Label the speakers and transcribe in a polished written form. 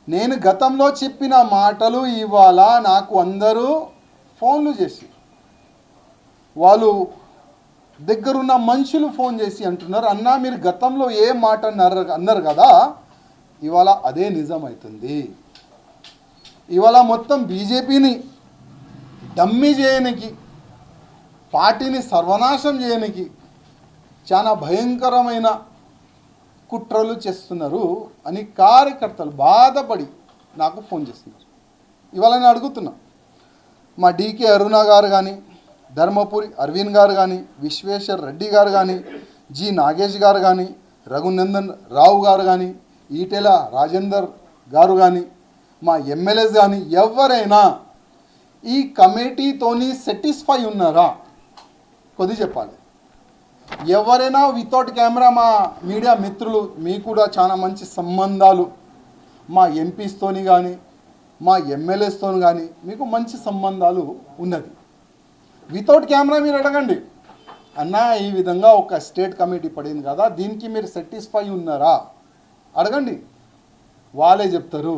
Speaker 1: నేను గతంలో చెప్పిన మాటలు ఇవాళ నాకు అందరూ ఫోన్లు చేసి, వాళ్ళు దగ్గరున్న మనుషులు ఫోన్ చేసి అంటున్నారు, అన్నా మీరు గతంలో ఏ మాట అన్నారు కదా, ఇవాళ అదే నిజమవుతుంది. ఇవాళ మొత్తం బీజేపీని డమ్మీ చేయడానికి, పార్టీని సర్వనాశం చేయడానికి చాలా భయంకరమైన కుట్రలు చేస్తున్నారు అని కార్యకర్తలు బాధపడి నాకు ఫోన్ చేస్తున్నారు. ఇవాళ నేను అడుగుతున్నా, మా డీకే అరుణ గారు కానీ, ధర్మపురి అరవింద్ గారు కానీ, విశ్వేశ్వర్ రెడ్డి గారు కానీ, జి నాగేష్ గారు కానీ, రఘునందన్ రావు గారు కానీ, ఈటెల రాజేందర్ గారు కానీ, మా ఎమ్మెల్యేస్ కానీ ఎవరైనా ఈ కమిటీతోని సాటిస్ఫై ఉన్నారా? కొద్ది చెప్పాలి. ఎవరైనా వితౌట్ కెమెరా, మా మీడియా మిత్రులు మీకు కూడా చాలా మంచి సంబంధాలు మా ఎంపీస్తోని కానీ, మా ఎమ్మెల్యేస్తో కానీ మీకు మంచి సంబంధాలు ఉన్నది. వితౌట్ కెమెరా మీరు అడగండి, అన్న ఈ విధంగా ఒక స్టేట్ కమిటీ పడింది కదా, దీనికి మీరు సాటిస్ఫై ఉన్నారా అడగండి, వాళ్ళే చెప్తారు.